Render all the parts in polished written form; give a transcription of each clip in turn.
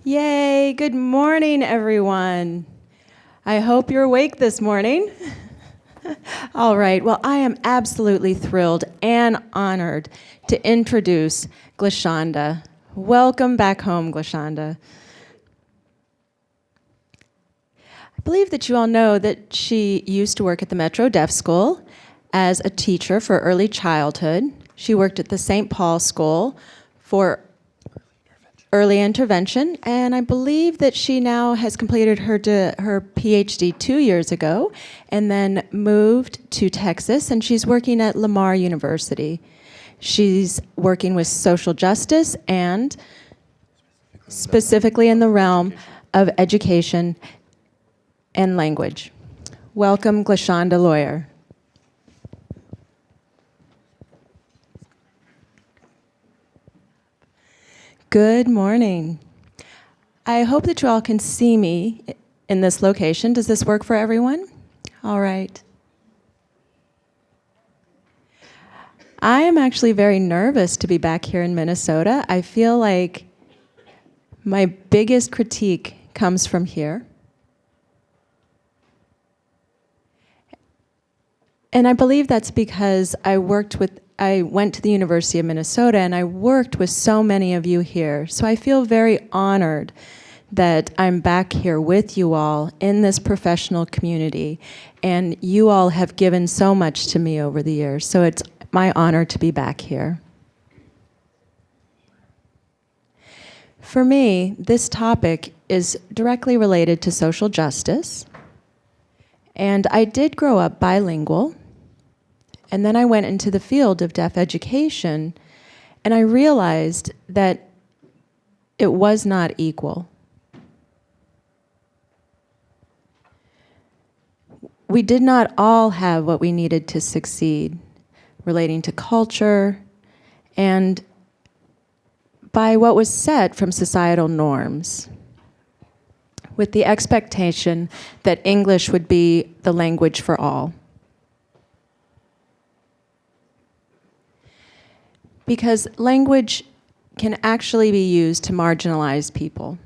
Yay, good morning, everyone. I hope you're awake this morning. All right, well, I am absolutely thrilled and honored to introduce Gloshanda. Welcome back home, Gloshanda. I believe that you all know that she used to work at the Metro Deaf School as a teacher for early childhood. She worked at the St. Paul School for early intervention, and I believe that she now has completed her PhD 2 years ago and then moved to Texas, and she's working at Lamar University. She's working with social justice and specifically in the realm of education and language. Welcome, Gloshanda Lawyer. Good morning. I hope that you all can see me in this location. Does this work for everyone? All right. I am actually very nervous to be back here in Minnesota. I feel like my biggest critique comes from here. And I believe that's because I went to the University of Minnesota and I worked with so many of you here. So I feel very honored that I'm back here with you all in this professional community. And you all have given so much to me over the years. So it's my honor to be back here. For me, this topic is directly related to social justice. And I did grow up bilingual. And then I went into the field of deaf education, and I realized that it was not equal. We did not all have what we needed to succeed, relating to culture and by what was set from societal norms, with the expectation that English would be the language for all. Because language can actually be used to marginalize people.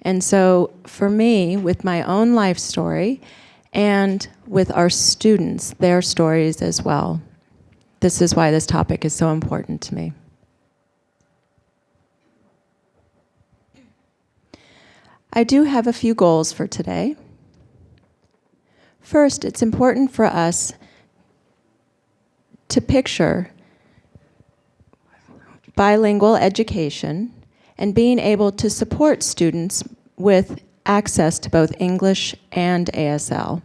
And so for me, with my own life story and with our students, their stories as well, this is why this topic is so important to me. I do have a few goals for today. First, it's important for us to picture bilingual education and being able to support students with access to both English and ASL.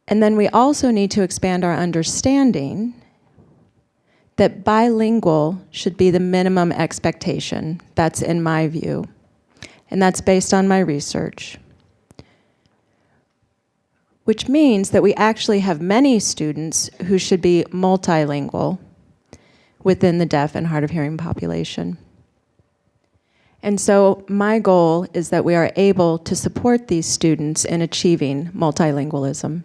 And then we also need to expand our understanding that bilingual should be the minimum expectation. That's in my view. And that's based on my research. Which means that we actually have many students who should be multilingual within the deaf and hard of hearing population. And so my goal is that we are able to support these students in achieving multilingualism.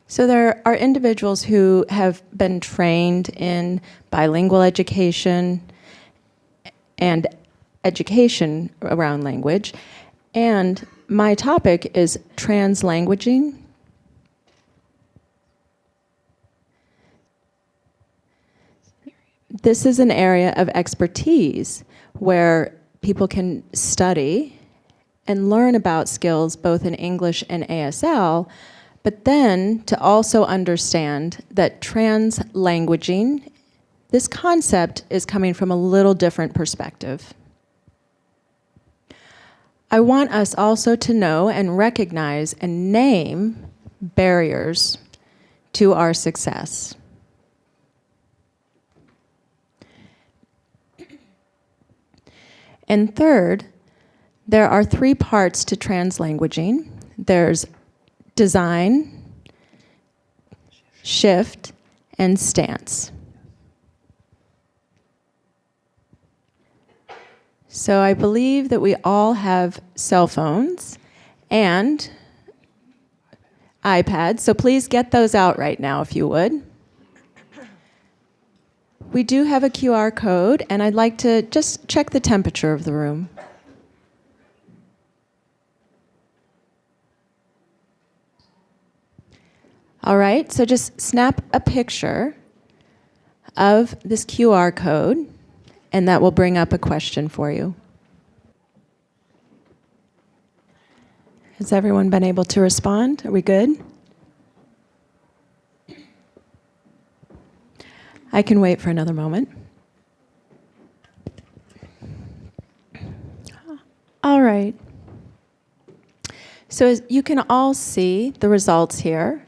So there are individuals who have been trained in bilingual education and education around language. And my topic is translanguaging. This is an area of expertise where people can study and learn about skills both in English and ASL, but then to also understand that translanguaging, this concept is coming from a little different perspective. I want us also to know and recognize and name barriers to our success. And third, there are 3 parts to translanguaging. There's design, shift, and stance. So I believe that we all have cell phones, and iPads, so please get those out right now if you would. We do have a QR code, and I'd like to just check the temperature of the room. All right, so just snap a picture of this QR code, and that will bring up a question for you. Has everyone been able to respond? Are we good? I can wait for another moment. All right. So as you can all see the results here,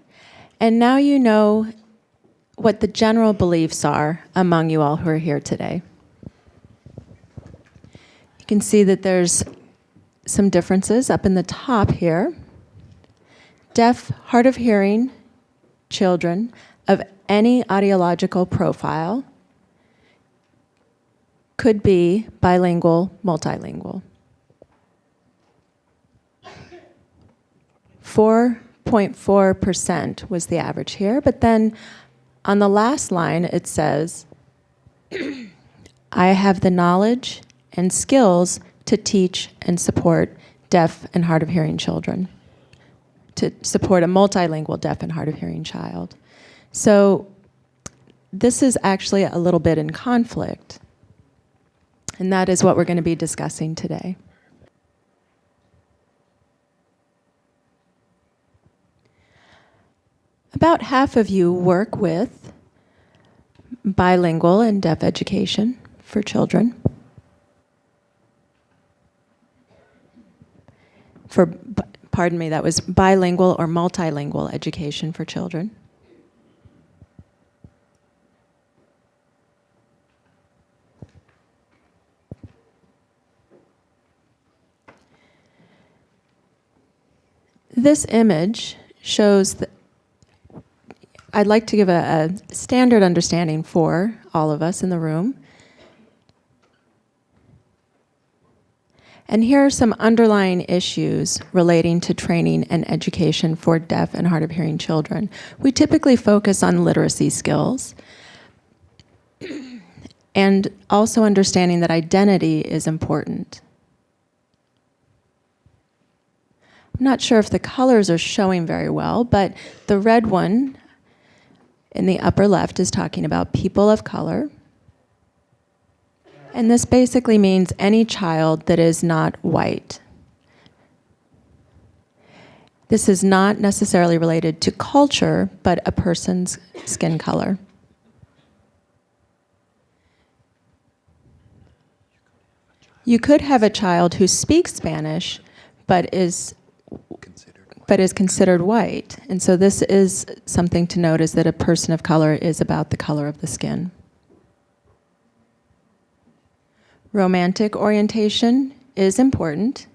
and now you know what the general beliefs are among you all who are here today. You can see that there's some differences up in the top here. Deaf, hard of hearing children of any audiological profile could be bilingual, multilingual. 4.4% was the average here, but then on the last line it says, I have the knowledge and skills to teach and support deaf and hard of hearing children, to support a multilingual deaf and hard of hearing child. So this is actually a little bit in conflict, and that is what we're going to be discussing today. About half of you work with bilingual and deaf education for children. Pardon me, that was bilingual or multilingual education for children. This image shows that I'd like to give a standard understanding for all of us in the room. And here are some underlying issues relating to training and education for deaf and hard of hearing children. We typically focus on literacy skills and also understanding that identity is important. I'm not sure if the colors are showing very well, but the red one in the upper left is talking about people of color. And this basically means any child that is not white. This is not necessarily related to culture, but a person's skin color. You could have a child who speaks Spanish, but is considered white. And so this is something to note, is that a person of color is about the color of the skin. Romantic orientation is important.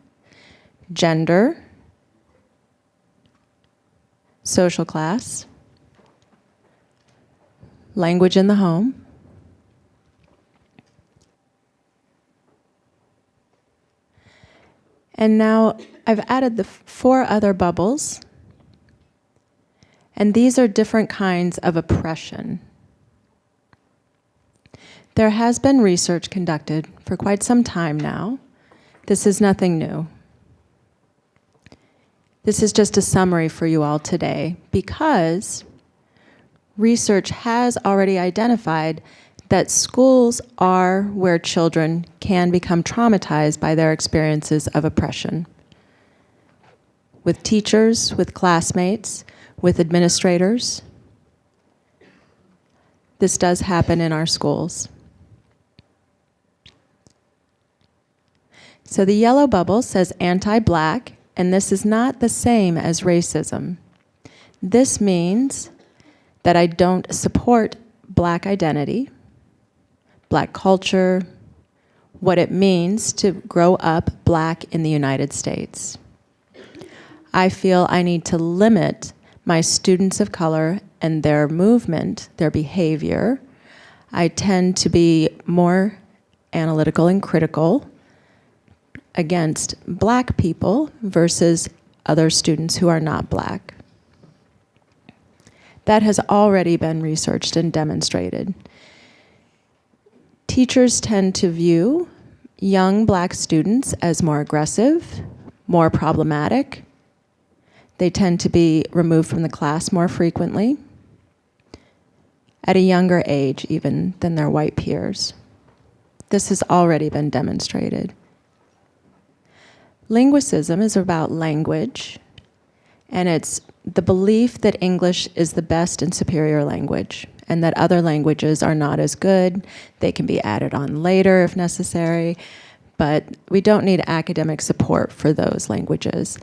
Gender, social class, language in the home, and now I've added the 4 other bubbles, and these are different kinds of oppression. There has been research conducted for quite some time now. This is nothing new. This is just a summary for you all today, because research has already identified that schools are where children can become traumatized by their experiences of oppression. With teachers, with classmates, with administrators. This does happen in our schools. So the yellow bubble says anti-black, and this is not the same as racism. This means that I don't support black identity, black culture, what it means to grow up black in the United States. I feel I need to limit my students of color and their movement, their behavior. I tend to be more analytical and critical against black people versus other students who are not black. That has already been researched and demonstrated. Teachers tend to view young Black students as more aggressive, more problematic. They tend to be removed from the class more frequently, at a younger age even than their white peers. This has already been demonstrated. Linguicism is about language, and it's the belief that English is the best and superior language, and that other languages are not as good. They can be added on later if necessary, but we don't need academic support for those languages.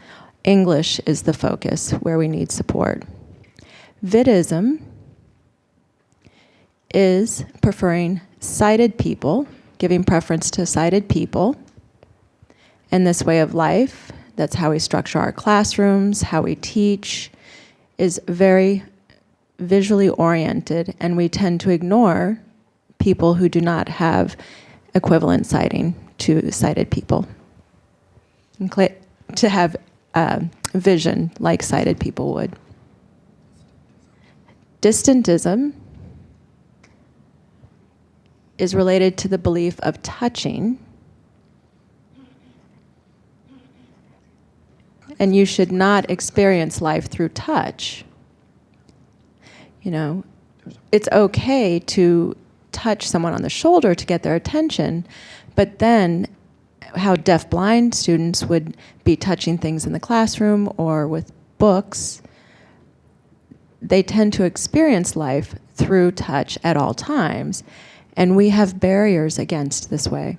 English is the focus where we need support. Vidism is preferring sighted people, giving preference to sighted people. And this way of life, that's how we structure our classrooms, how we teach, is very visually oriented, and we tend to ignore people who do not have equivalent sighting to sighted people. To have vision like sighted people would. Distantism is related to the belief of touching, and you should not experience life through touch. You know, it's okay to touch someone on the shoulder to get their attention, but then how deaf-blind students would be touching things in the classroom or with books, they tend to experience life through touch at all times, and we have barriers against this way.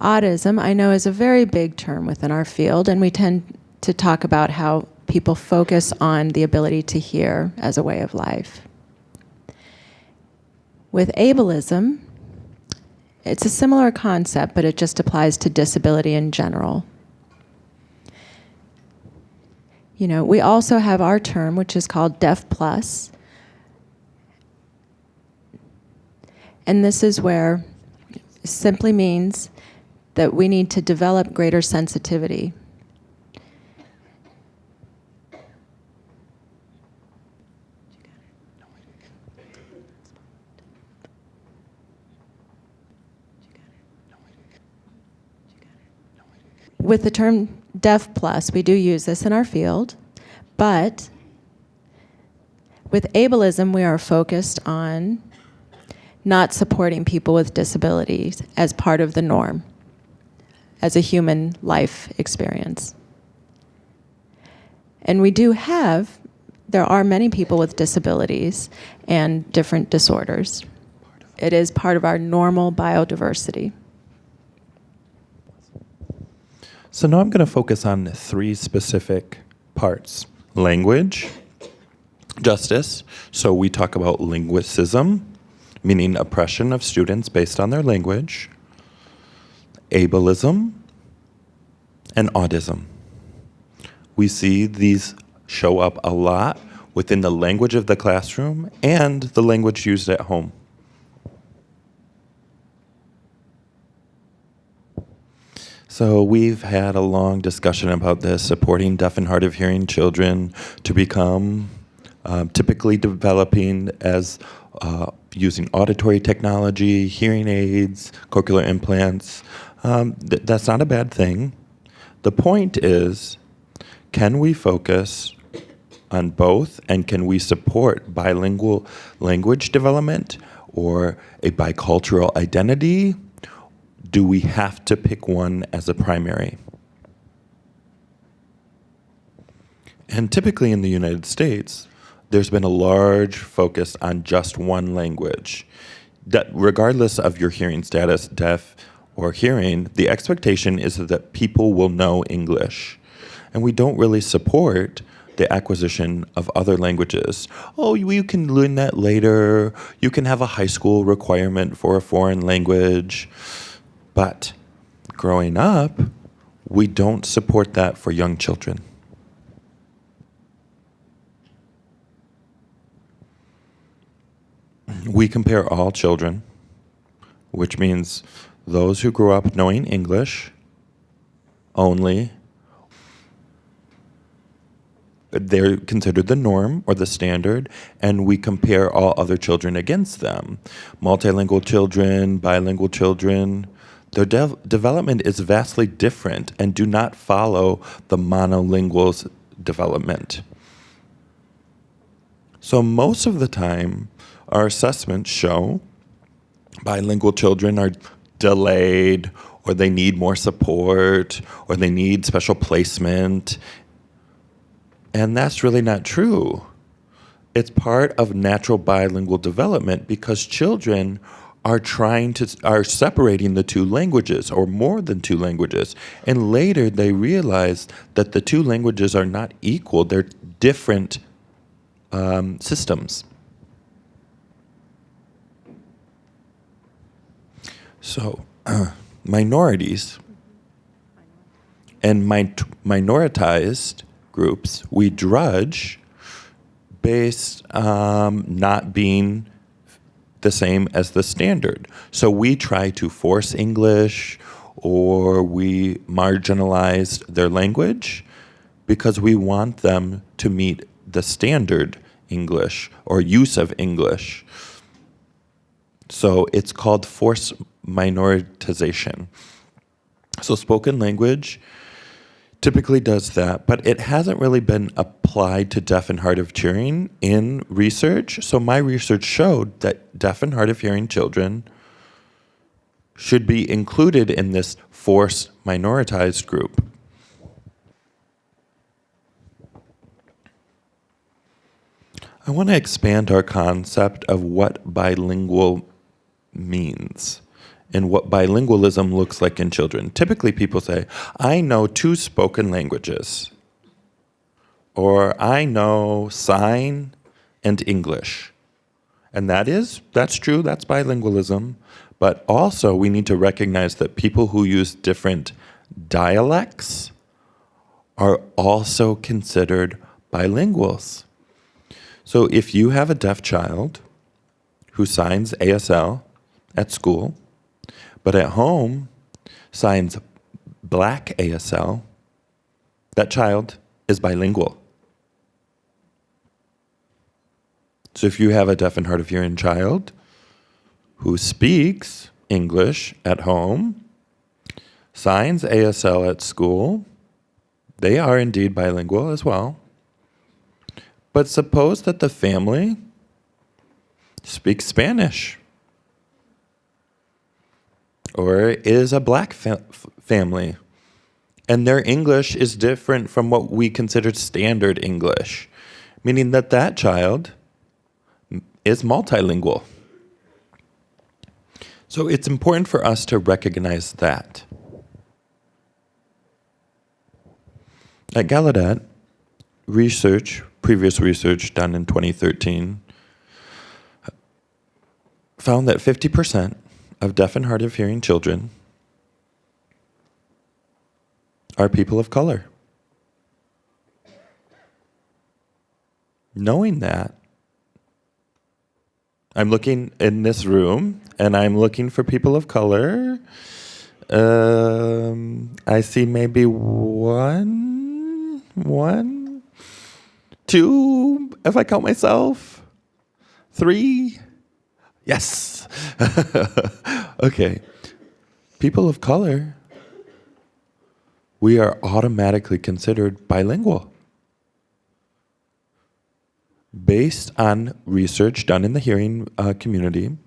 Audism, I know, is a very big term within our field, and we tend to talk about how people focus on the ability to hear as a way of life. With ableism, it's a similar concept, but it just applies to disability in general. You know, we also have our term, which is called Deaf Plus, and this is where it simply means that we need to develop greater sensitivity. With the term Deaf Plus, we do use this in our field, but with ableism, we are focused on not supporting people with disabilities as part of the norm, as a human life experience. And there are many people with disabilities and different disorders. It is part of our normal biodiversity. So now I'm going to focus on 3 specific parts. Language, justice. So we talk about linguicism, meaning oppression of students based on their language. Ableism, and audism. We see these show up a lot within the language of the classroom and the language used at home. So we've had a long discussion about this, supporting deaf and hard of hearing children to become typically developing as using auditory technology, hearing aids, cochlear implants. That's not a bad thing. The point is, can we focus on both, and can we support bilingual language development or a bicultural identity? Do we have to pick one as a primary? And typically in the United States, there's been a large focus on just one language. That regardless of your hearing status, deaf or hearing, the expectation is that people will know English. And we don't really support the acquisition of other languages. Oh, you can learn that later. You can have a high school requirement for a foreign language. But growing up, we don't support that for young children. We compare all children, which means those who grew up knowing English only. They're considered the norm or the standard, and we compare all other children against them. Multilingual children, bilingual children, their development is vastly different and do not follow the monolingual's development. So most of the time, our assessments show bilingual children are delayed, or they need more support, or they need special placement. And that's really not true. It's part of natural bilingual development because children are separating the two languages or more than two languages. And later they realize that the two languages are not equal, they're different systems. So, minorities and minoritized groups, we drudge based not being the same as the standard. So we try to force English, or we marginalize their language because we want them to meet the standard English or use of English. So it's called forced minoritization. So spoken language typically does that, but it hasn't really been applied to deaf and hard of hearing in research. So my research showed that deaf and hard of hearing children should be included in this forced minoritized group. I want to expand our concept of what bilingual means and what bilingualism looks like in children. Typically people say, I know 2 spoken languages, or I know sign and English. And that's true, that's bilingualism. But also we need to recognize that people who use different dialects are also considered bilinguals. So if you have a deaf child who signs ASL at school, but at home signs black ASL, that child is bilingual. So if you have a deaf and hard of hearing child who speaks English at home, signs ASL at school, they are indeed bilingual as well. But suppose that the family speaks Spanish, or is a black family, and their English is different from what we consider standard English, meaning that that child is multilingual. So it's important for us to recognize that. At Gallaudet, previous research done in 2013, found that 50% of deaf and hard of hearing children are people of color. Knowing that, I'm looking in this room and I'm looking for people of color. I see maybe one, two, if I count myself, 3. Yes. Okay. People of color, we are automatically considered bilingual based on research done in the hearing community,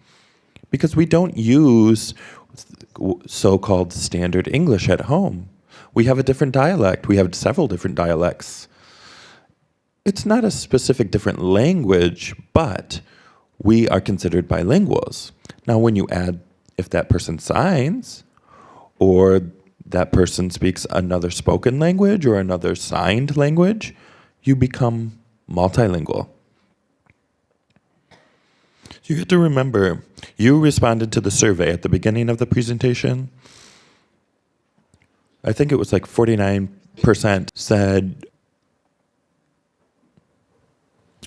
because we don't use so-called standard English at home. We have a different dialect. We have several different dialects. It's not a specific different language, but we are considered bilinguals. Now, when you add, if that person signs, or that person speaks another spoken language or another signed language, you become multilingual. You have to remember, you responded to the survey at the beginning of the presentation. I think it was like 49% said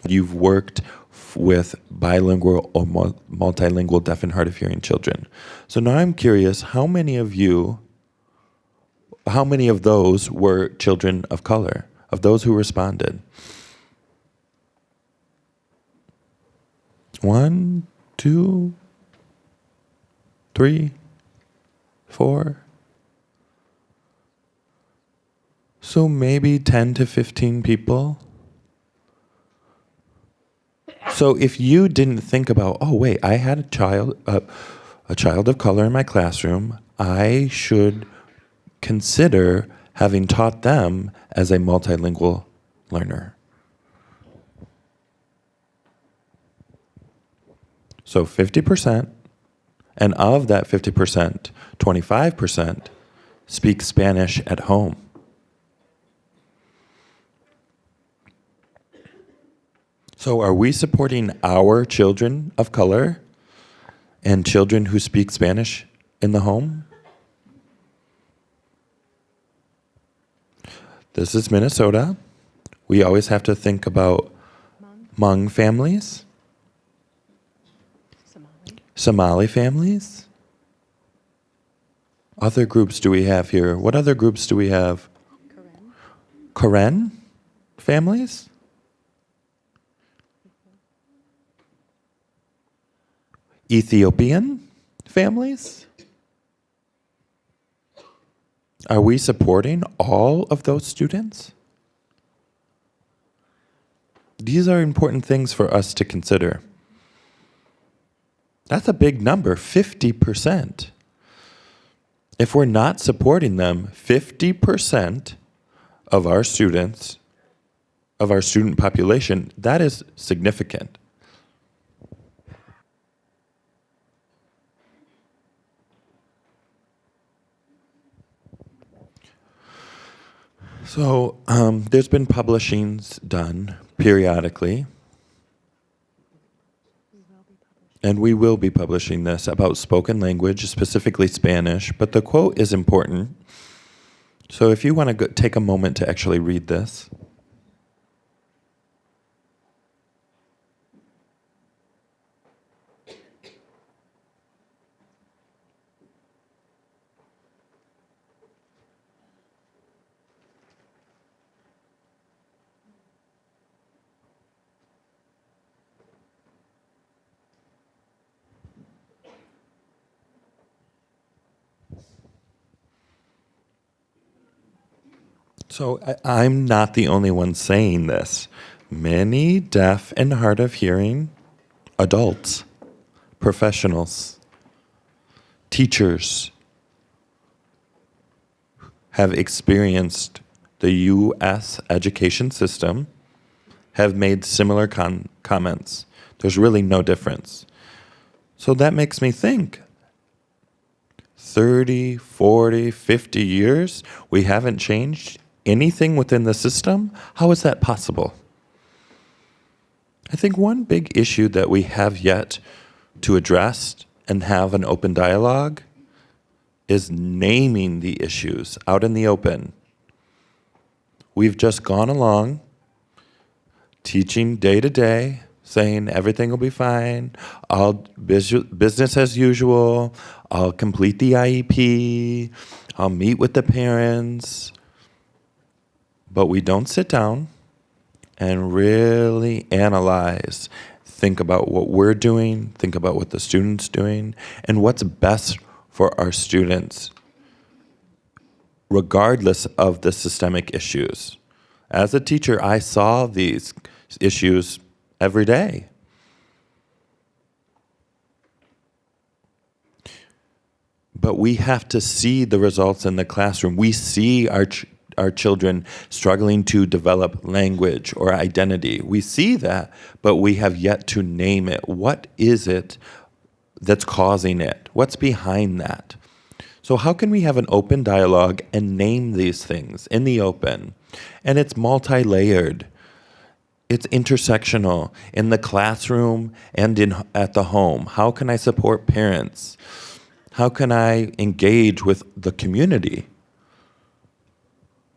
you've worked with bilingual or multilingual deaf and hard of hearing children. So now I'm curious, how many of you How many of those were children of color, of those who responded? 1, 2, 3, 4. So maybe 10 to 15 people. So if you didn't think about, oh wait, I had a child of color in my classroom, I should consider having taught them as a multilingual learner. So 50%, and of that 50%, 25% speak Spanish at home. So are we supporting our children of color and children who speak Spanish in the home? This is Minnesota. We always have to think about Hmong families, Somali families. Other groups do we have here? What other groups do we have? Karen families? Ethiopian families? Are we supporting all of those students? These are important things for us to consider. That's a big number, 50%. If we're not supporting them, 50% of our students, of our student population, that is significant. So there's been publishings done periodically, and we will be publishing this about spoken language, specifically Spanish, but the quote is important. So if you want to take a moment to actually read this. So I'm not the only one saying this. Many deaf and hard of hearing adults, professionals, teachers have experienced the U.S. education system, have made similar comments. There's really no difference. So that makes me think, 30, 40, 50 years, we haven't changed anything within the system? How is that possible? I think one big issue that we have yet to address and have an open dialogue is naming the issues out in the open. We've just gone along teaching day to day, saying everything will be fine, I'll business as usual, I'll complete the IEP, I'll meet with the parents. But we don't sit down and really analyze, think about what we're doing, think about what the student's doing, and what's best for our students, regardless of the systemic issues. As a teacher, I saw these issues every day. But we have to see the results in the classroom. We see our children struggling to develop language or identity. We see that, but we have yet to name it. What is it that's causing it? What's behind that? So how can we have an open dialogue and name these things in the open? And it's multi-layered. It's intersectional in the classroom and at the home. How can I support parents? How can I engage with the community?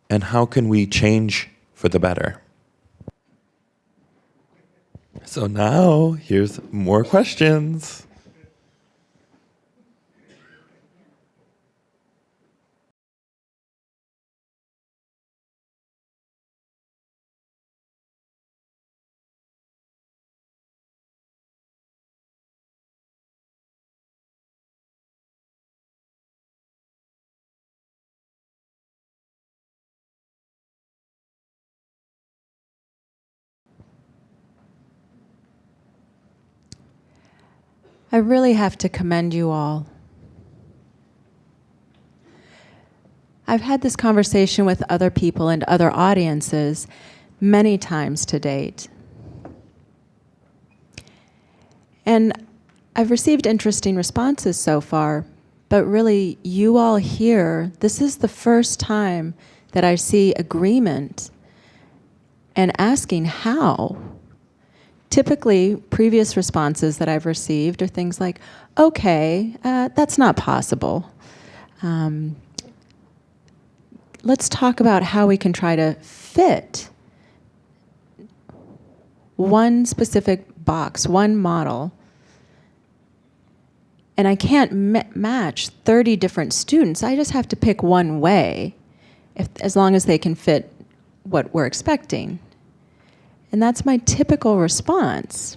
And how can we change for the better? So now, here's more questions. I really have to commend you all. I've had this conversation with other people and other audiences many times to date. And I've received interesting responses so far, but really, you all here, this is the first time that I see agreement and asking how. Typically, previous responses that I've received are things like, okay, that's not possible. Let's talk about how we can try to fit one specific box, one model. And I can't match 30 different students. I just have to pick one way, as long as they can fit what we're expecting. And that's my typical response.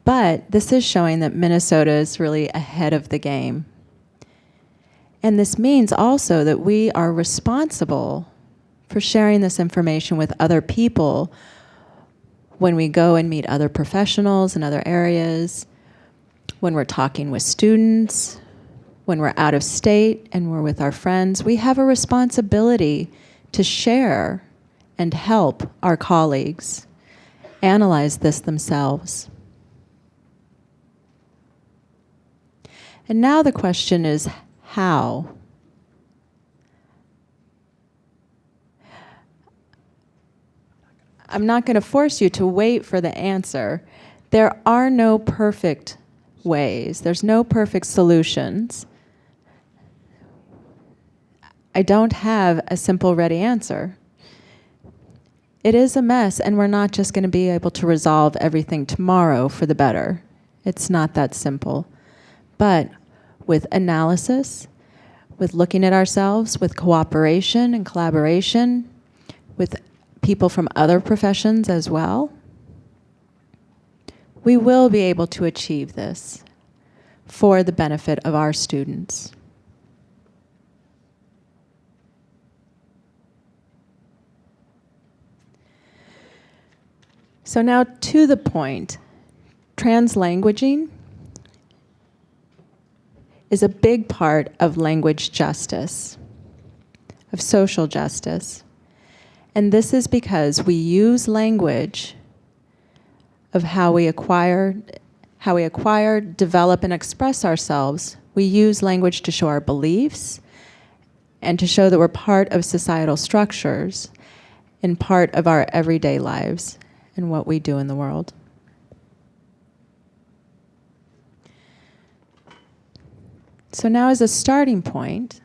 But this is showing that Minnesota is really ahead of the game. And this means also that we are responsible for sharing this information with other people when we go and meet other professionals in other areas, when we're talking with students, when we're out of state and we're with our friends. We have a responsibility to share and help our colleagues analyze this themselves. And now the question is, how? I'm not going to force you to wait for the answer. There are no perfect ways. There's no perfect solutions. I don't have a simple, ready answer. It is a mess, and we're not just going to be able to resolve everything tomorrow for the better. It's not that simple. But with analysis, with looking at ourselves, with cooperation and collaboration, with people from other professions as well, we will be able to achieve this for the benefit of our students. So now to the point, translanguaging is a big part of language justice, of social justice. And this is because we use language of how we acquire, develop, and express ourselves. We use language to show our beliefs and to show that we're part of societal structures and part of our everyday lives and what we do in the world. So now, as a starting point,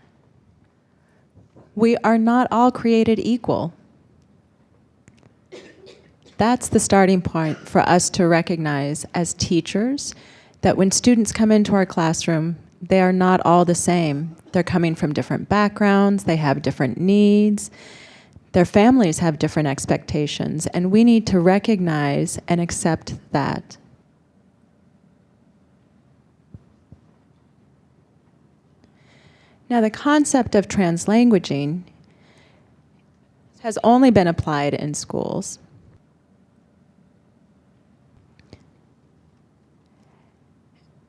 we are not all created equal. That's the starting point for us to recognize as teachers that when students come into our classroom, they are not all the same. They're coming from different backgrounds, they have different needs, their families have different expectations, and we need to recognize and accept that. Now, the concept of translanguaging has only been applied in schools.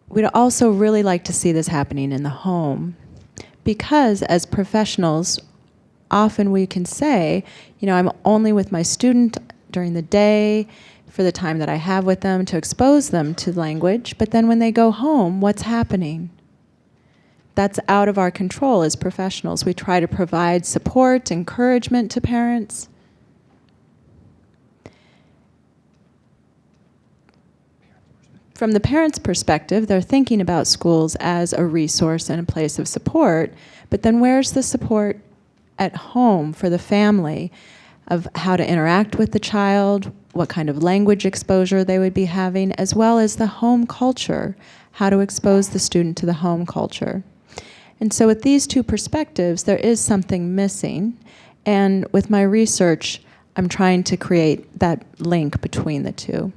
We'd also really like to see this happening in the home, because as professionals, often we can say, you know, I'm only with my student during the day for the time that I have with them to expose them to language, but then when they go home, what's happening? That's out of our control as professionals. We try to provide support, encouragement to parents. From the parents' perspective, they're thinking about schools as a resource and a place of support, but then where's the support at home for the family of how to interact with the child, what kind of language exposure they would be having, as well as the home culture, how to expose the student to the home culture. And so with these two perspectives, there is something missing, and with my research, I'm trying to create that link between the two.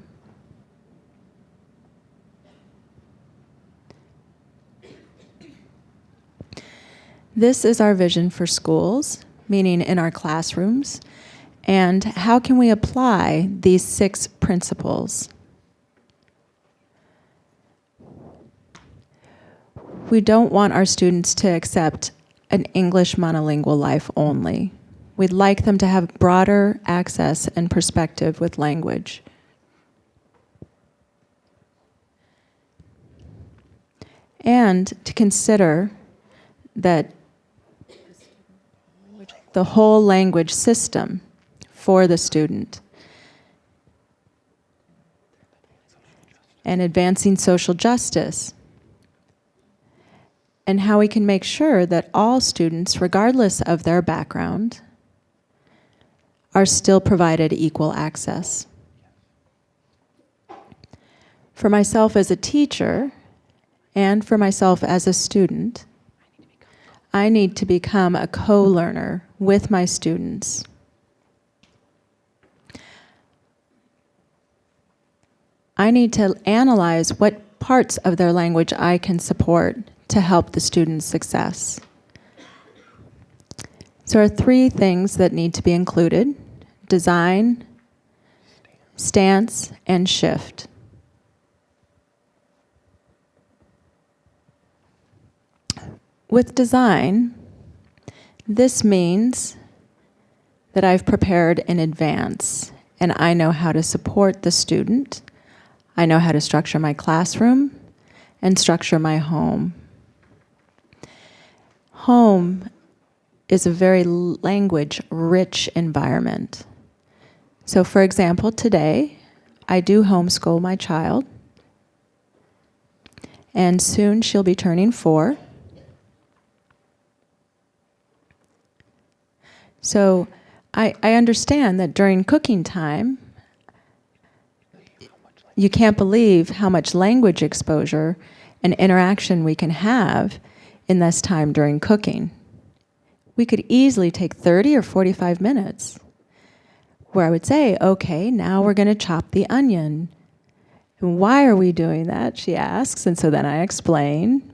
This is our vision for schools, meaning in our classrooms, and how can we apply these 6 principles? We don't want our students to accept an English monolingual life only. We'd like them to have broader access and perspective with language. And to consider that the whole language system for the student and advancing social justice, and how we can make sure that all students, regardless of their background, are still provided equal access. For myself as a teacher, and for myself as a student, I need to become a co-learner with my students. I need to analyze what parts of their language I can support to help the student's success. So there are 3 things that need to be included: design, stance, and shift. With design, this means that I've prepared in advance and I know how to support the student. I know how to structure my classroom and structure my home. Home is a very language-rich environment. So for example, today, I do homeschool my child, and soon she'll be turning 4. So I understand that during cooking time, you can't believe how much language exposure and interaction we can have in this time during cooking. We could easily take 30 or 45 minutes where I would say, okay, now we're going to chop the onion. And why are we doing that, she asks, and so then I explain.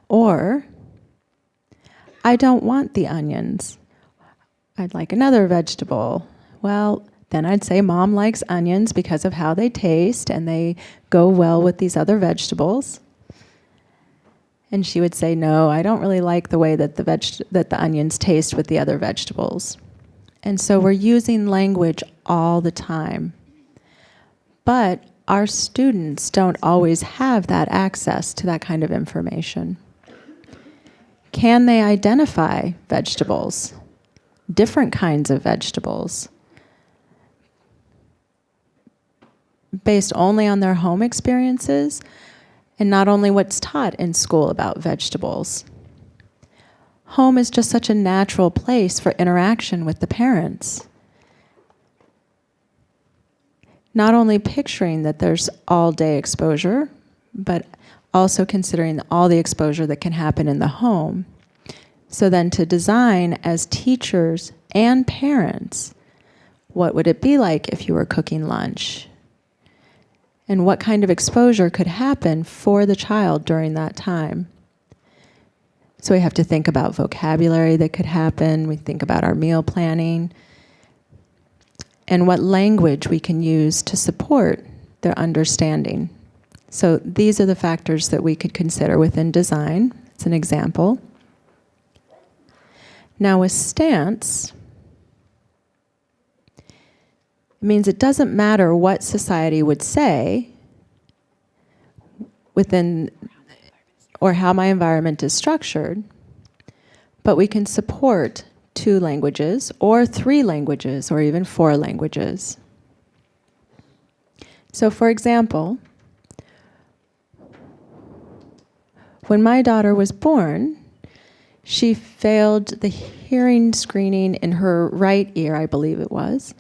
Or, I don't want the onions. I'd like another vegetable. Well, then I'd say Mom likes onions because of how they taste and they go well with these other vegetables. And she would say, no, I don't really like the way that the onions taste with the other vegetables. And so we're using language all the time. But our students don't always have that access to that kind of information. Can they identify vegetables? Different kinds of vegetables? Based only on their home experiences? And not only what's taught in school about vegetables. Home is just such a natural place for interaction with the parents. Not only picturing that there's all-day exposure, but also considering all the exposure that can happen in the home. So then to design as teachers and parents, what would it be like if you were cooking lunch? And what kind of exposure could happen for the child during that time? So we have to think about vocabulary that could happen. We think about our meal planning and what language we can use to support their understanding. So these are the factors that we could consider within design. It's an example. Now with stance, it means it doesn't matter what society would say within or how my environment is structured, but we can support 2 languages or 3 languages or even 4 languages. So for example, when my daughter was born, she failed the hearing screening in her right ear, I believe it was.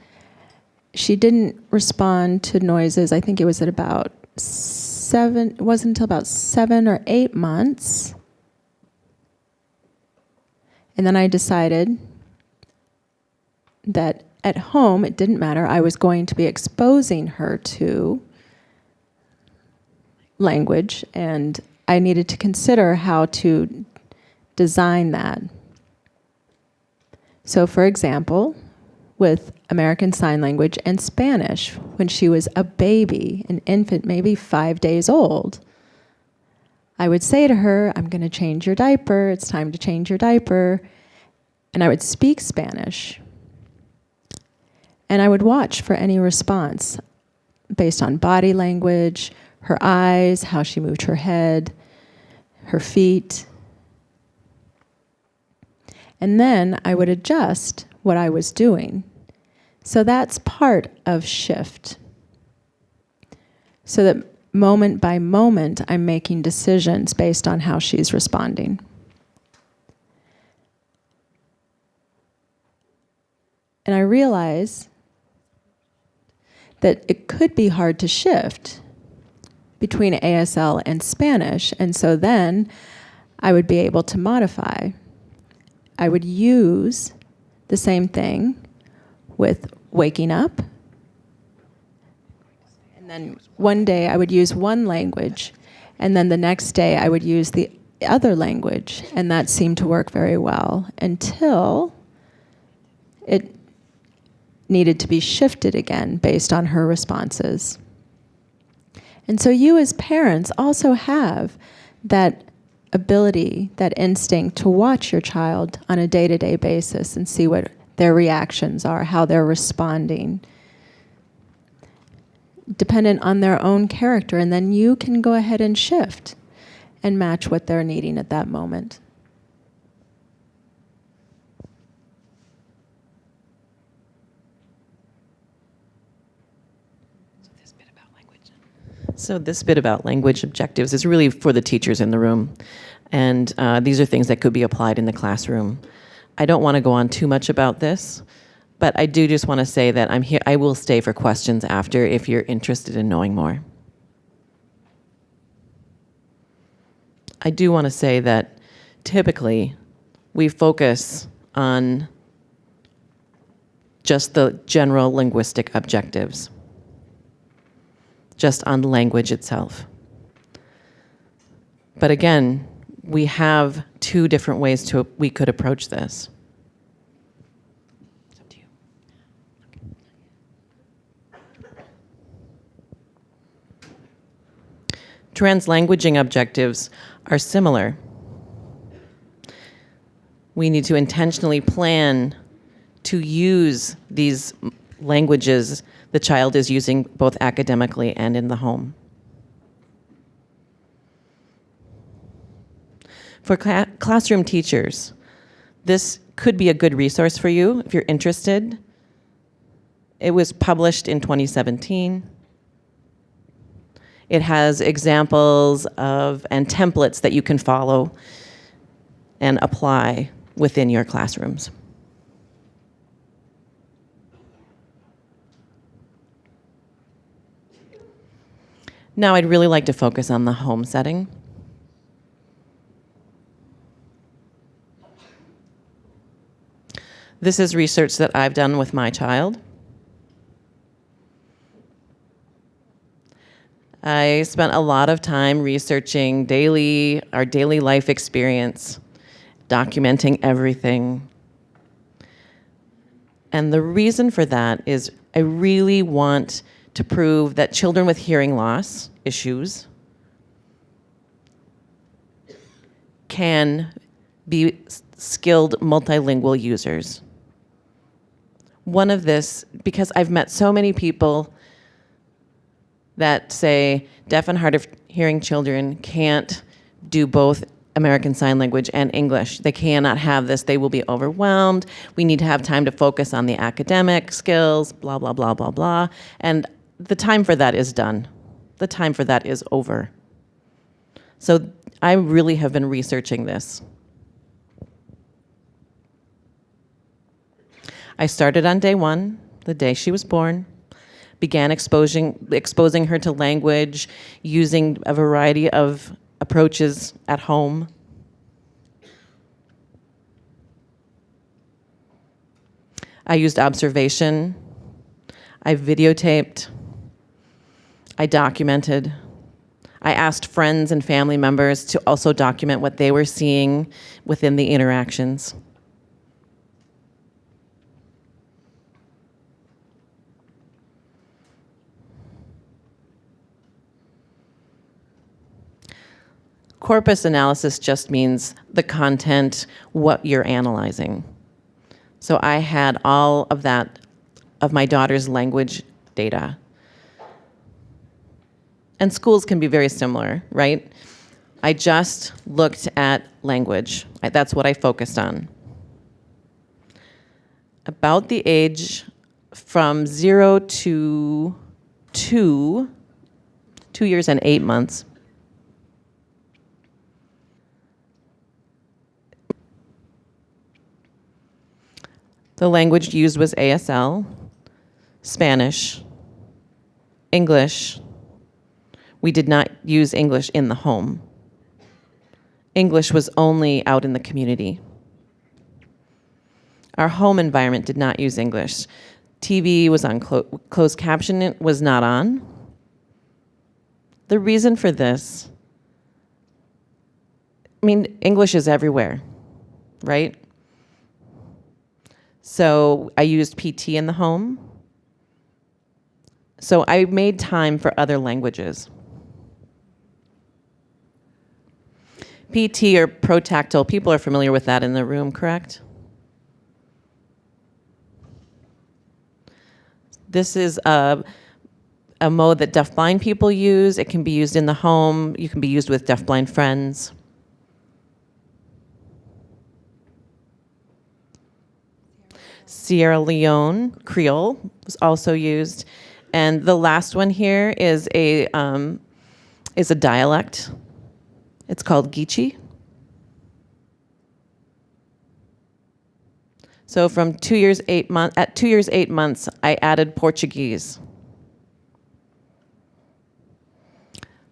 She didn't respond to noises. I think it was at about 7, it wasn't until about 7 or 8 months. And then I decided that at home, it didn't matter. I was going to be exposing her to language, and I needed to consider how to design that. So for example, with American Sign Language and Spanish, when she was a baby, an infant, maybe 5 days old, I would say to her, I'm going to change your diaper. It's time to change your diaper. And I would speak Spanish. And I would watch for any response based on body language, her eyes, how she moved her head, her feet. And then I would adjust what I was doing. So that's part of shift. So that moment by moment, I'm making decisions based on how she's responding. And I realize that it could be hard to shift between ASL and Spanish, and so then I would be able to modify. I would use the same thing with waking up, and then one day I would use one language, and then the next day I would use the other language, and that seemed to work very well until it needed to be shifted again based on her responses. And so you as parents also have that ability, that instinct to watch your child on a day-to-day basis and see what their reactions are, how they're responding, dependent on their own character, and then you can go ahead and shift and match what they're needing at that moment. So this bit about language objectives is really for the teachers in the room. And these are things that could be applied in the classroom. I don't want to go on too much about this, but I do just want to say that I'm here. I will stay for questions after if you're interested in knowing more. I do want to say that typically we focus on just the general linguistic objectives, just on language itself. But again, we have two different ways we could approach this. It's up to you. Translanguaging objectives are similar. We need to intentionally plan to use these languages the child is using both academically and in the home. For classroom teachers, this could be a good resource for you if you're interested. It was published in 2017. It has examples of and templates that you can follow and apply within your classrooms. Now I'd really like to focus on the home setting. This is research that I've done with my child. I spent a lot of time researching our daily life experience, documenting everything. And the reason for that is I really want to prove that children with hearing loss issues can be skilled multilingual users. One of this, because I've met so many people that say deaf and hard of hearing children can't do both American Sign Language and English. They cannot have this. They will be overwhelmed. We need to have time to focus on the academic skills, blah, blah, blah, blah, blah. And the time for that is done. The time for that is over. So I really have been researching this. I started on day one, the day she was born, began exposing her to language, using a variety of approaches at home. I used observation. I videotaped. I documented. I asked friends and family members to also document what they were seeing within the interactions. Corpus analysis just means the content, what you're analyzing. So I had all of that, of my daughter's language data. And schools can be very similar, right? I just looked at language. That's what I focused on. About the age from 0 to 2 years and 8 months, the language used was ASL, Spanish, English. We did not use English in the home. English was only out in the community. Our home environment did not use English. TV was on closed caption, it was not on. The reason for this, I mean, English is everywhere, right? So I used PT in the home. So I made time for other languages. PT or protactile, people are familiar with that in the room, correct? This is a mode that deafblind people use. It can be used in the home. You can be used with deafblind friends. Sierra Leone Creole was also used. And the last one here is a dialect. It's called Geechee. So from 2 years, 8 months, at 2 years, 8 months, I added Portuguese.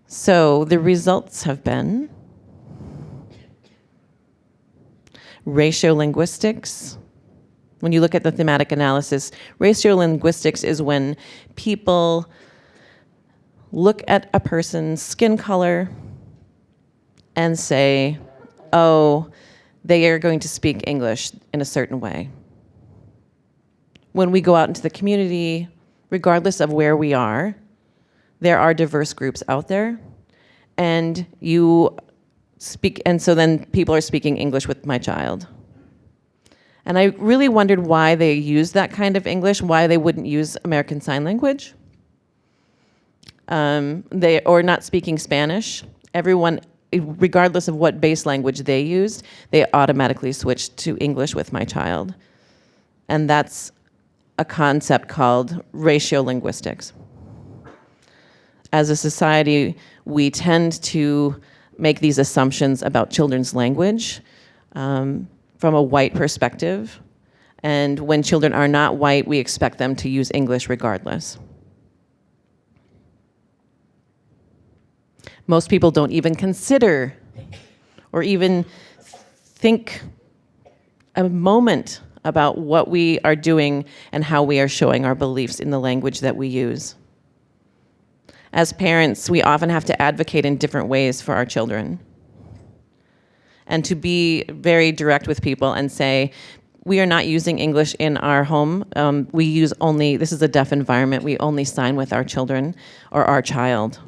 So the results have been ratiolinguistics. When you look at the thematic analysis, ratiolinguistics is when people look at a person's skin color and say, oh, they are going to speak English in a certain way. When we go out into the community, regardless of where we are, there are diverse groups out there, and you speak, and so then people are speaking English with my child. And I really wondered why they used that kind of English, why they wouldn't use American Sign Language. Or not speaking Spanish. Everyone, regardless of what base language they used, they automatically switched to English with my child. And that's a concept called ratiolinguistics. As a society, we tend to make these assumptions about children's language from a white perspective. And when children are not white, we expect them to use English regardless. Most people don't even consider or even think a moment about what we are doing and how we are showing our beliefs in the language that we use. As parents, we often have to advocate in different ways for our children. And to be very direct with people and say, we are not using English in our home. We use only, this is a deaf environment, we only sign with our children or our child.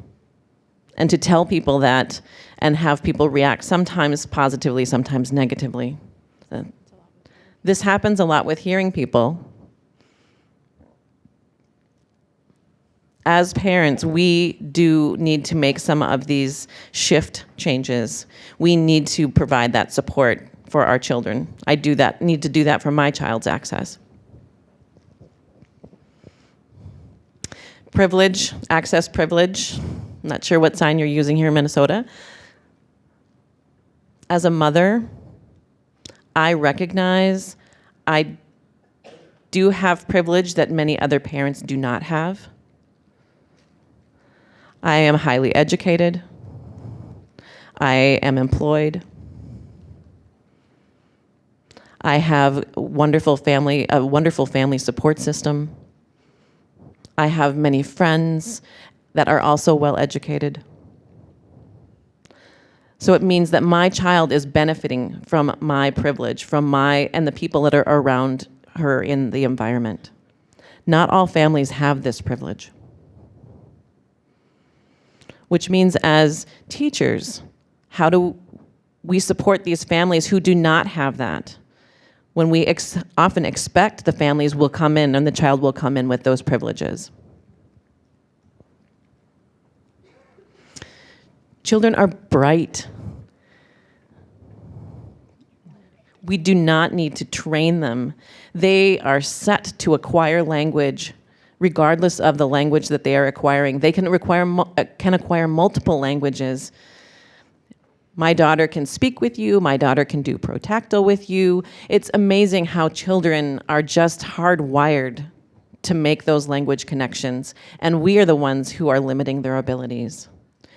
And to tell people that and have people react, sometimes positively, sometimes negatively. This happens a lot with hearing people. As parents, we do need to make some of these shift changes. We need to provide that support for our children. I need to do that for my child's access. Privilege, access privilege. I'm not sure what sign you're using here in Minnesota. As a mother, I recognize I do have privilege that many other parents do not have. I am highly educated. I am employed. I have a wonderful family support system. I have many friends that are also well educated. So it means that my child is benefiting from my privilege, and the people that are around her in the environment. Not all families have this privilege. Which means as teachers, How do we support these families who do not have that? When we often expect the families will come in and the child will come in with those privileges. Children are bright. We do not need to train them. They are set to acquire language regardless of the language that they are acquiring. They can acquire multiple languages. My daughter can speak with you. My daughter can do protactile with you. It's amazing how children are just hardwired to make those language connections. And we are the ones who are limiting their abilities.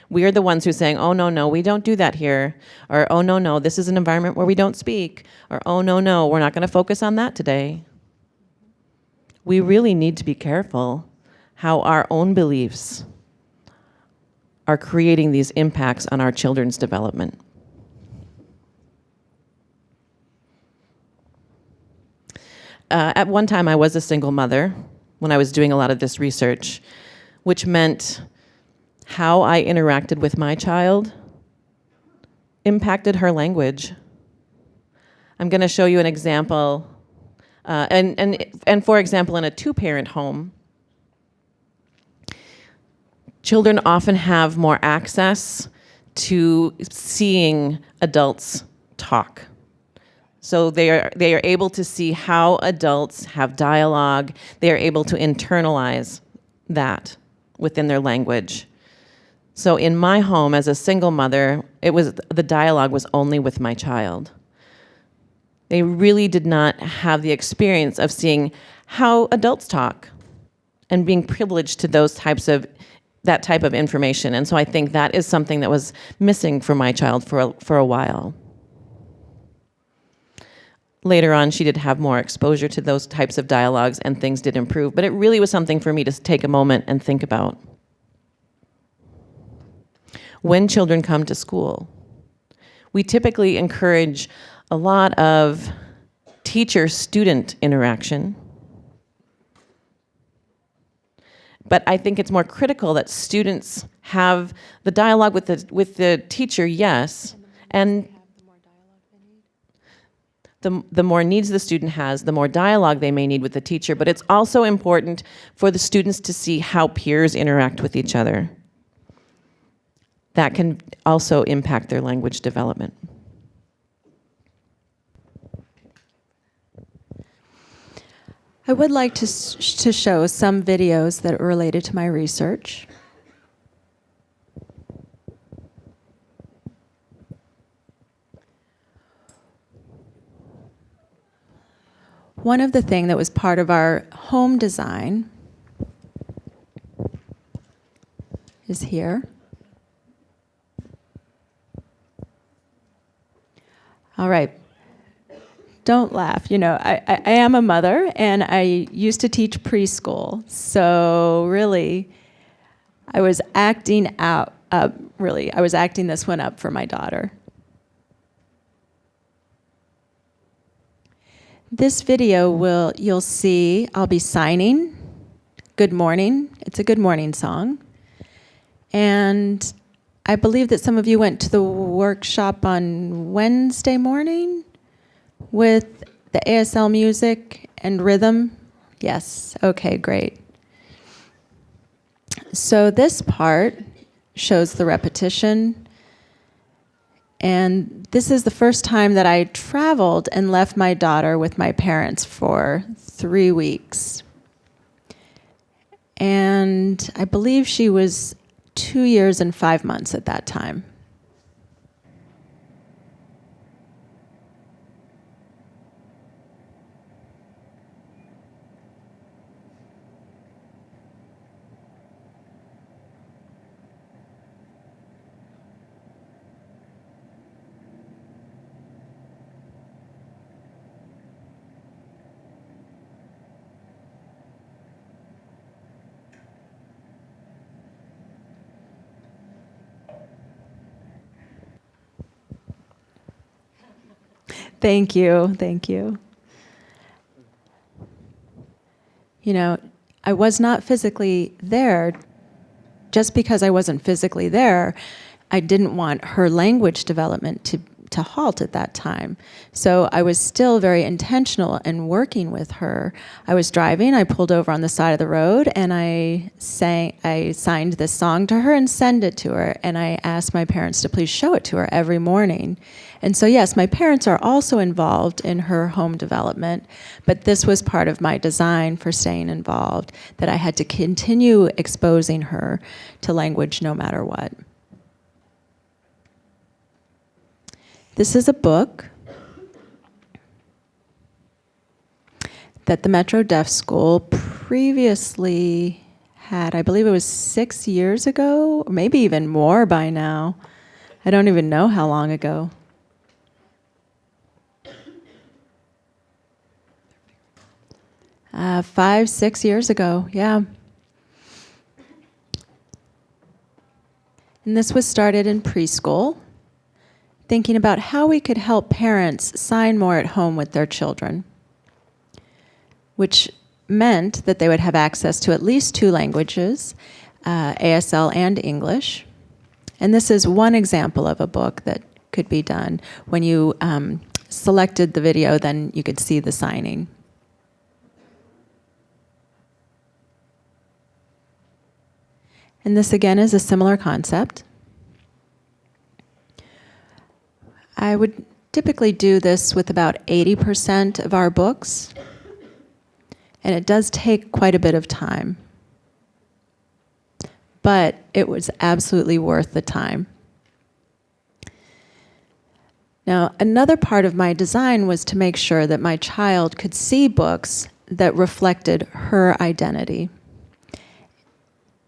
We are the ones who are saying, oh, no, we don't do that here. Or, oh, no, this is an environment where we don't speak. Or, oh, no, we're not going to focus on that today. We really need to be careful how our own beliefs are creating these impacts on our children's development. At one time, I was a single mother when I was doing a lot of this research, which meant how I interacted with my child impacted her language. I'm going to show you an example. And for example, in a two-parent home, children often have more access to seeing adults talk. So they are able to see how adults have dialogue. They are able to internalize that within their language. So in my home as a single mother, the dialogue was only with my child. They really did not have the experience of seeing how adults talk and being privileged to that type of information. And so I think that is something that was missing for my child for a while. Later on, she did have more exposure to those types of dialogues and things did improve, but it really was something for me to take a moment and think about. When children come to school, we typically encourage a lot of teacher-student interaction. But I think it's more critical that students have the dialogue with the teacher, yes, and the more needs the student has, the more dialogue they may need with the teacher, but it's also important for the students to see how peers interact with each other. That can also impact their language development. I would like to show some videos that are related to my research. One of the things that was part of our home design is here. All right. Don't laugh. You know, I am a mother, and I used to teach preschool. So really, I was acting out. I was acting this one up for my daughter. This video you'll see, I'll be signing Good Morning. It's a good morning song. And I believe that some of you went to the workshop on Wednesday morning with the ASL music and rhythm. Yes, okay, great. So this part shows the repetition. And this is the first time that I traveled and left my daughter with my parents for 3 weeks. And I believe she was 2 years and 5 months at that time. Thank you, thank you. You know, I was not physically there. Just because I wasn't physically there, I didn't want her language development to halt at that time. So I was still very intentional in working with her. I was driving, I pulled over on the side of the road, and I signed this song to her and sent it to her, and I asked my parents to please show it to her every morning. And so yes, my parents are also involved in her home development, but this was part of my design for staying involved, that I had to continue exposing her to language no matter what. This is a book that the Metro Deaf School previously had, I believe it was 6 years ago, or maybe even more by now. I don't even know how long ago. Uh, 5, 6 years ago, yeah. And this was started in preschool, thinking about how we could help parents sign more at home with their children, which meant that they would have access to at least 2 languages, ASL and English. And this is one example of a book that could be done. When you selected the video, then you could see the signing. And this again is a similar concept. I would typically do this with about 80% of our books, and it does take quite a bit of time. But it was absolutely worth the time. Now, another part of my design was to make sure that my child could see books that reflected her identity.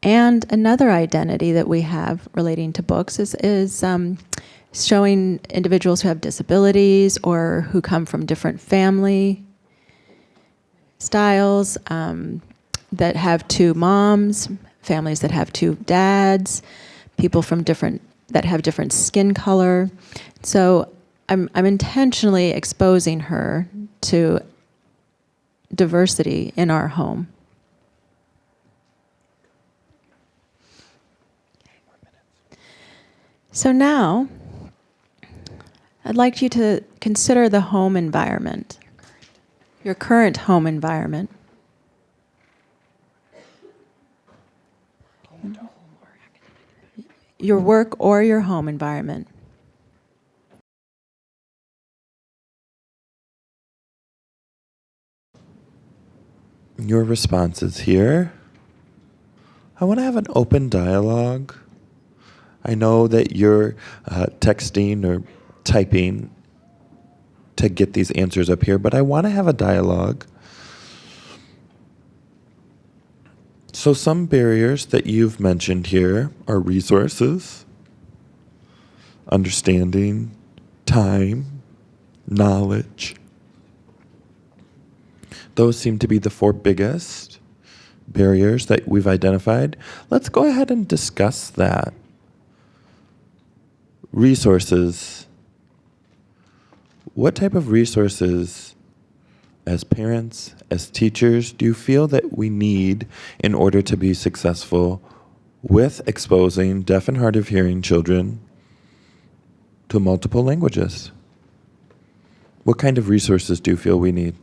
And another identity that we have relating to books is showing individuals who have disabilities or who come from different family styles, that have 2 moms, families that have 2 dads, people from that have different skin color. So I'm intentionally exposing her to diversity in our home. So now, I'd like you to consider the home environment, your current home environment. Your work or your home environment. Your responses here. I want to have an open dialogue. I know that you're texting or typing to get these answers up here, but I want to have a dialogue. So some barriers that you've mentioned here are resources, understanding, time, knowledge. Those seem to be the 4 biggest barriers that we've identified. Let's go ahead and discuss that. Resources. What type of resources, as parents, as teachers, do you feel that we need in order to be successful with exposing deaf and hard of hearing children to multiple languages? What kind of resources do you feel we need?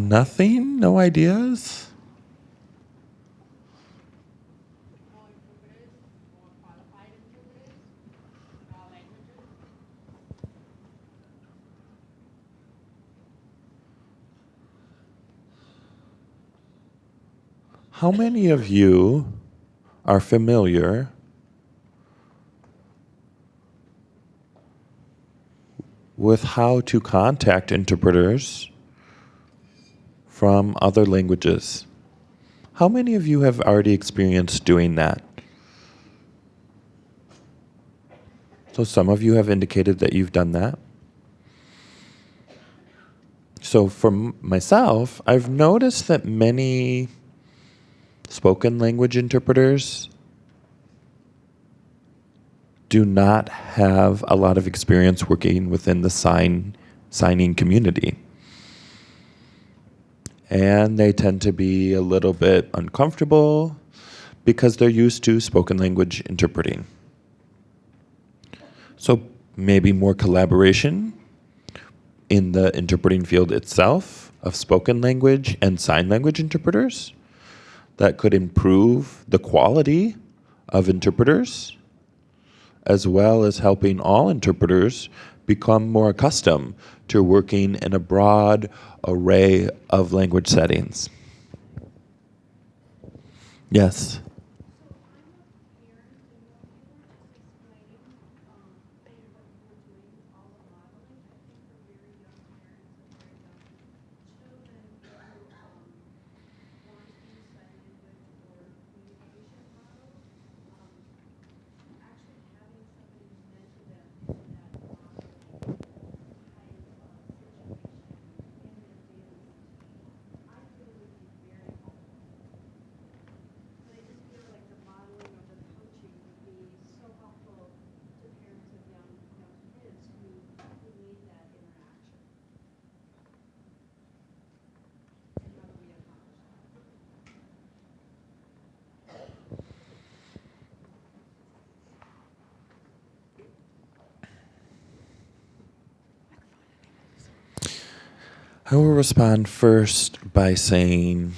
Nothing? No ideas? How many of you are familiar with how to contact interpreters from other languages? How many of you have already experienced doing that? So some of you have indicated that you've done that. So for myself, I've noticed that many spoken language interpreters do not have a lot of experience working within the signing community. And they tend to be a little bit uncomfortable because they're used to spoken language interpreting. So maybe more collaboration in the interpreting field itself of spoken language and sign language interpreters that could improve the quality of interpreters, as well as helping all interpreters become more accustomed to working in a broad array of language settings. Yes. I will respond first by saying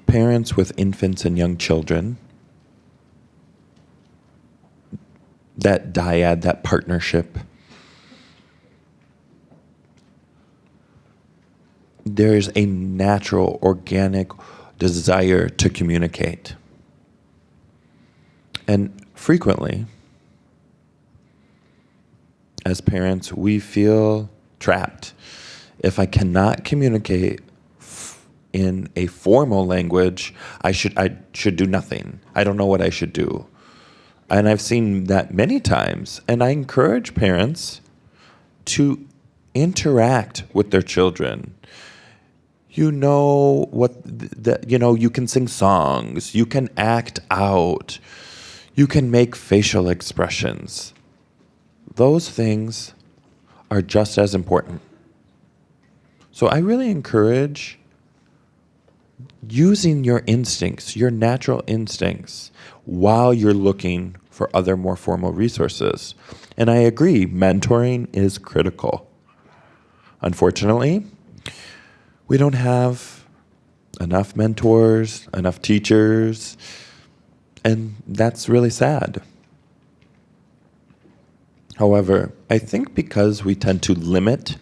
parents with infants and young children, that dyad, that partnership, there's a natural, organic desire to communicate. And frequently, as parents, we feel trapped. If I cannot communicate in a formal language, I should do nothing. I don't know what I should do. And I've seen that many times. And I encourage parents to interact with their children. You know you can sing songs, you can act out, you can make facial expressions. Those things are just as important. So I really encourage using your instincts, your natural instincts, while you're looking for other more formal resources. And I agree, mentoring is critical. Unfortunately, we don't have enough mentors, enough teachers, and that's really sad. However, I think because we tend to limit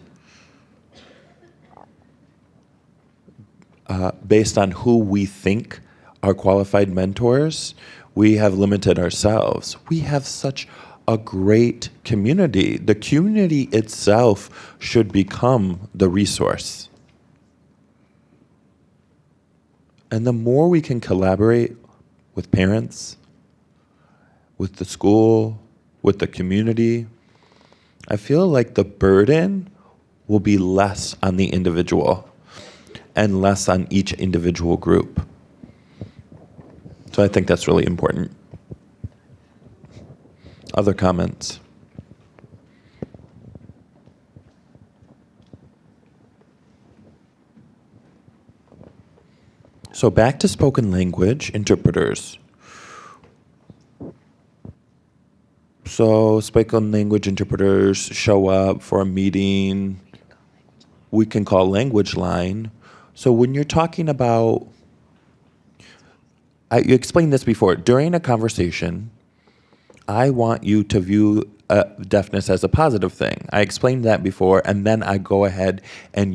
based on who we think are qualified mentors, we have limited ourselves. We have such a great community. The community itself should become the resource. And the more we can collaborate with parents, with the school, with the community, I feel like the burden will be less on the individual and less on each individual group. So I think that's really important. Other comments? So back to spoken language interpreters. So spoken language interpreters show up for a meeting. We can call language line. So when you're talking about, you explained this before, during a conversation, I want you to view deafness as a positive thing. I explained that before, and then I go ahead and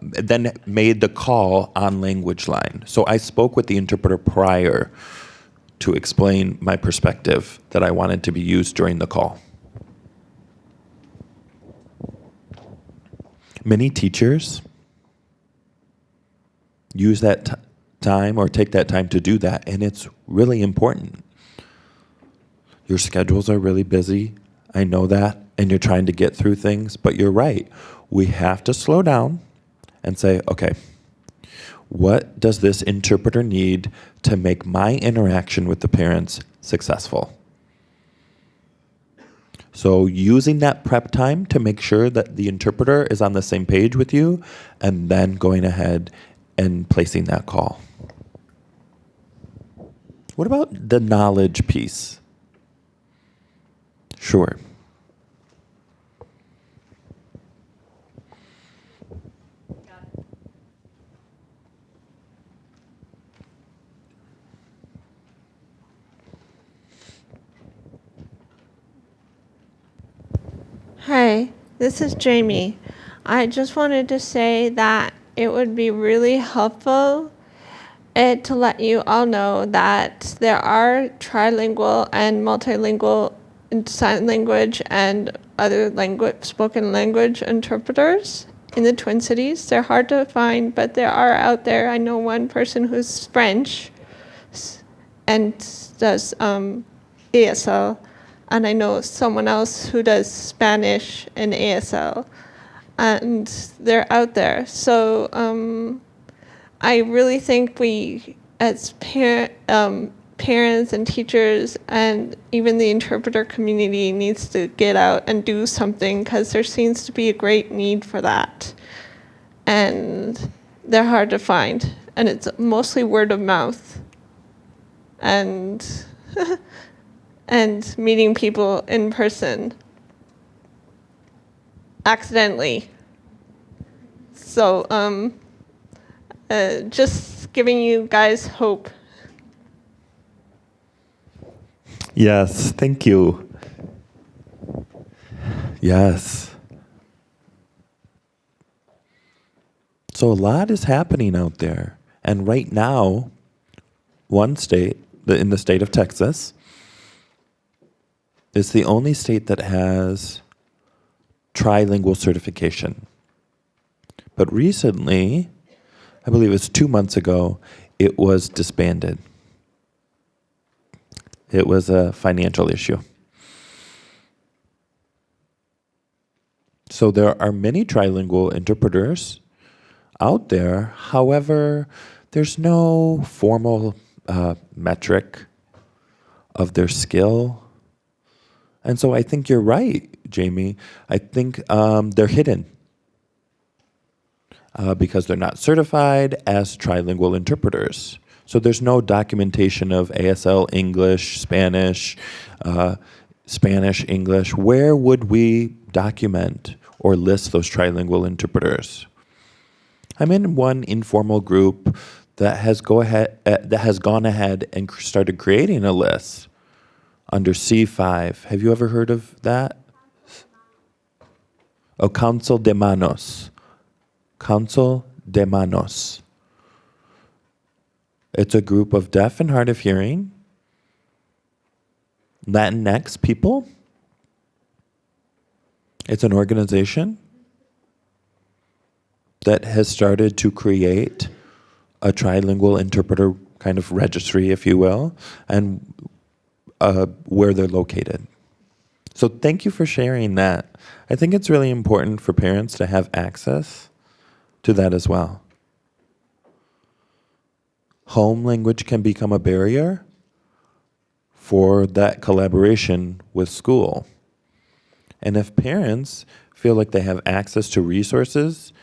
then made the call on language line. So I spoke with the interpreter prior to explain my perspective that I wanted to be used during the call. Many teachers use that time or take that time to do that, and it's really important. Your schedules are really busy, I know that, and you're trying to get through things, but you're right. We have to slow down and say, okay, What does this interpreter need to make my interaction with the parents successful? So using that prep time to make sure that the interpreter is on the same page with you, and then going ahead and placing that call. What about the knowledge piece? Sure. Hi, this is Jamie. I just wanted to say that it would be really helpful to let you all know that there are trilingual and multilingual in sign language and other spoken language interpreters in the Twin Cities. They're hard to find, but there are out there. I know one person who's French and does ASL. And I know someone else who does Spanish and ASL, and they're out there. So I really think we, as parents and teachers, and even the interpreter community, needs to get out and do something, because there seems to be a great need for that. And they're hard to find, and it's mostly word of mouth. And and meeting people in person accidentally. So just giving you guys hope. Yes, thank you. Yes. So a lot is happening out there. And right now, one state, in the state of Texas, is the only state that has trilingual certification. But recently, I believe it was 2 months ago, it was disbanded. It was a financial issue. So there are many trilingual interpreters out there. However, there's no formal metric of their skill. And so I think you're right, Jamie. I think they're hidden because they're not certified as trilingual interpreters. So there's no documentation of ASL English, Spanish, Spanish English. Where would we document or list those trilingual interpreters? I'm in one informal group that has gone ahead and started creating a list under C5. Have you ever heard of that? Oh, Council de Manos. Council de Manos. It's a group of deaf and hard of hearing, Latinx people. It's an organization that has started to create a trilingual interpreter kind of registry, if you will, and where they're located. So thank you for sharing that. I think it's really important for parents to have access to that as well. Home language can become a barrier for that collaboration with school. And if parents feel like they have access to resources,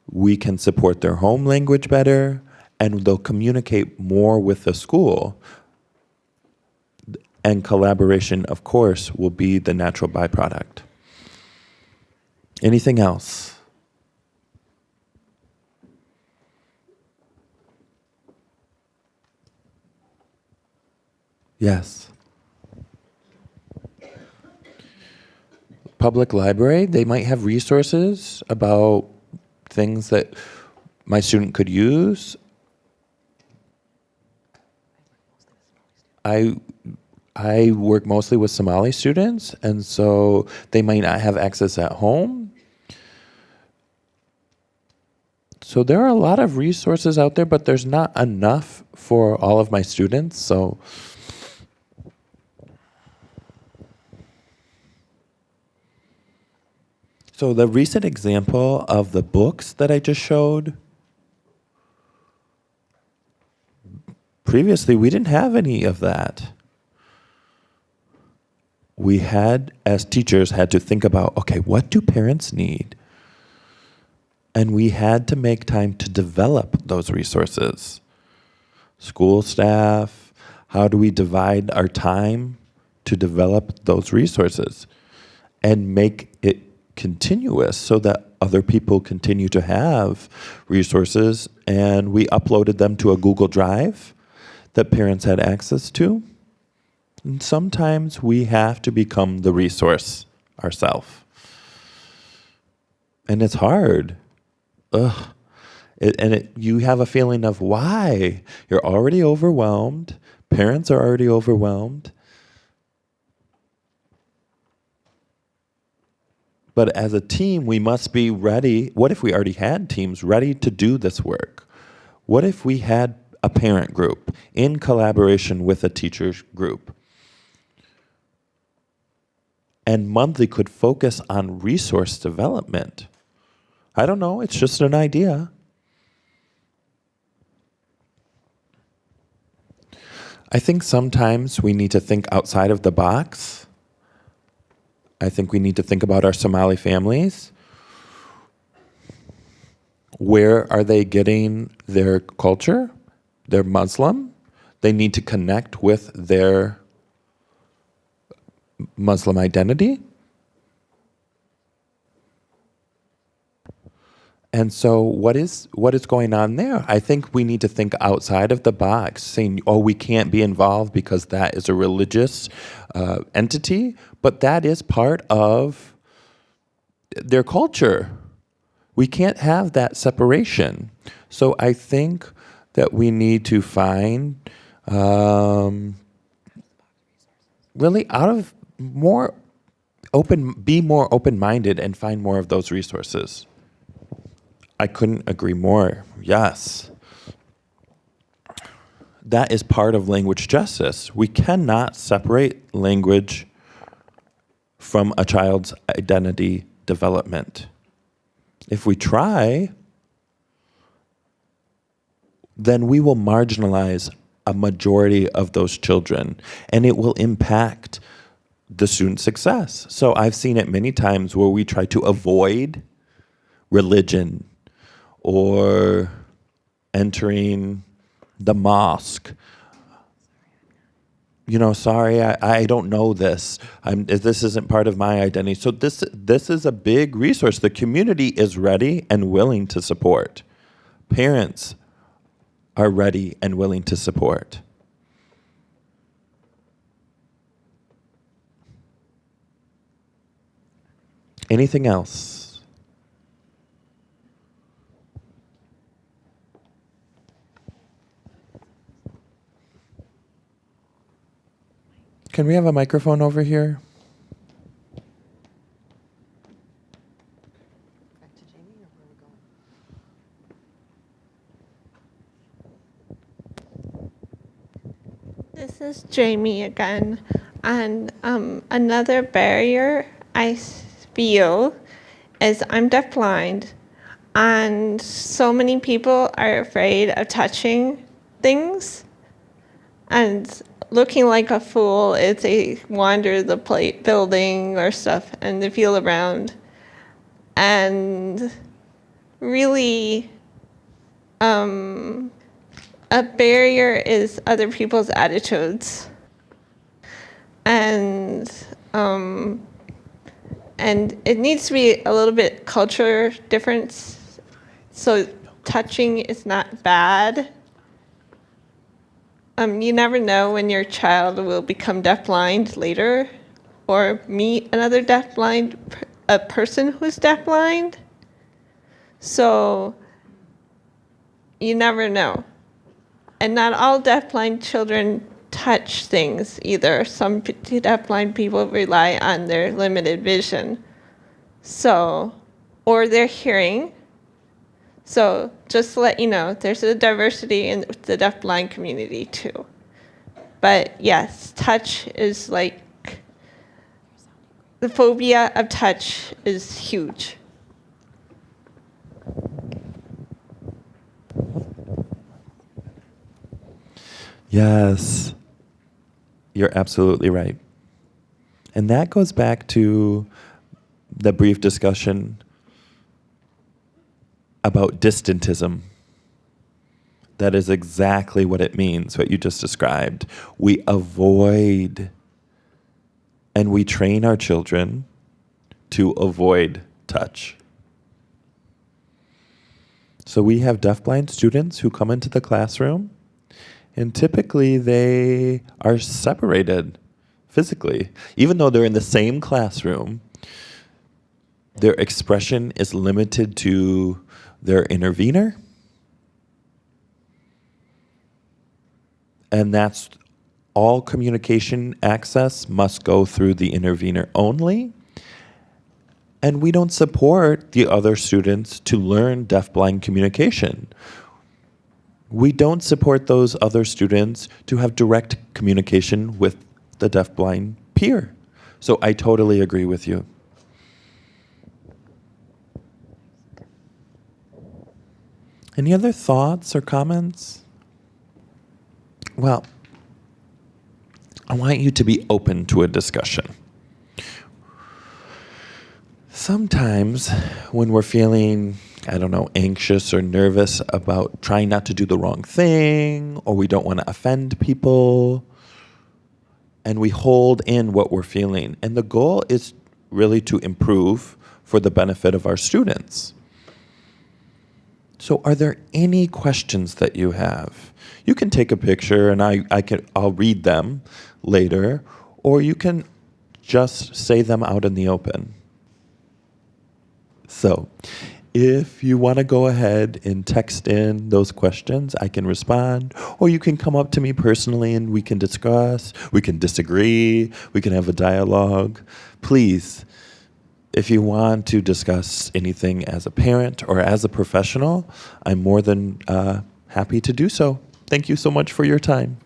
we can support their home language better, and they'll communicate more with the school. And collaboration, of course, will be the natural byproduct. Anything else? Yes. Public library, they might have resources about things that my student could use. I work mostly with Somali students, and so they might not have access at home. So there are a lot of resources out there, but there's not enough for all of my students. So the recent example of the books that I just showed, Previously, we didn't have any of that. We had, as teachers, had to think about, okay, what do parents need? And we had to make time to develop those resources. School staff, how do we divide our time to develop those resources and make it continuous so that other people continue to have resources, and we uploaded them to a Google Drive that parents had access to. And sometimes we have to become the resource ourselves. And it's hard. Ugh. You have a feeling of why? You're already overwhelmed. Parents are already overwhelmed. But as a team, we must be ready. What if we already had teams ready to do this work? What if we had a parent group in collaboration with a teacher's group? And monthly could focus on resource development. I don't know, it's just an idea. I think sometimes we need to think outside of the box. I think we need to think about our Somali families. Where are they getting their culture? They're Muslim. They need to connect with their Muslim identity. And so what is going on there? I think we need to think outside of the box, saying, oh, we can't be involved because that is a religious entity, but that is part of their culture. We can't have that separation. So I think that we need to find really be more open-minded and find more of those resources. I couldn't agree more. Yes. That is part of language justice. We cannot separate language from a child's identity development. If we try, then we will marginalize a majority of those children, and it will impact the student's success. So I've seen it many times where we try to avoid religion or entering the mosque. You know, sorry, I don't know this. This isn't part of my identity. So this is a big resource. The community is ready and willing to support. Parents are ready and willing to support. Anything else? Can we have a microphone over here? This is Jamie again. And another barrier I feel is I'm deafblind, and so many people are afraid of touching things and looking like a fool if they wander the building or stuff and they feel around. And really, a barrier is other people's attitudes. And it needs to be a little bit culture difference. So touching is not bad. You never know when your child will become deafblind later, or meet another deafblind, a person who's deafblind. So you never know. And not all deafblind children touch things either. Some deafblind people rely on their limited vision. So, or their hearing. So just to let you know, there's a diversity in the deafblind community too. But yes, touch is like, the phobia of touch is huge. Yes, you're absolutely right. And that goes back to the brief discussion about distantism. That is exactly what it means, what you just described. We avoid and we train our children to avoid touch. So we have deafblind students who come into the classroom, and typically they are separated physically. Even though they're in the same classroom, their expression is limited to their intervener. And that's all communication access must go through the intervener only. And we don't support the other students to learn deafblind communication. We don't support those other students to have direct communication with the deafblind peer. So I totally agree with you. Any other thoughts or comments? Well, I want you to be open to a discussion. Sometimes when we're feeling, anxious or nervous about trying not to do the wrong thing, or we don't want to offend people, and we hold in what we're feeling. And the goal is really to improve for the benefit of our students. So are there any questions that you have? You can take a picture and I'll read them later, or you can just say them out in the open. So if you want to go ahead and text in those questions, I can respond, or you can come up to me personally and we can discuss, we can disagree, we can have a dialogue. Please, if you want to discuss anything as a parent or as a professional, I'm more than happy to do so. Thank you so much for your time.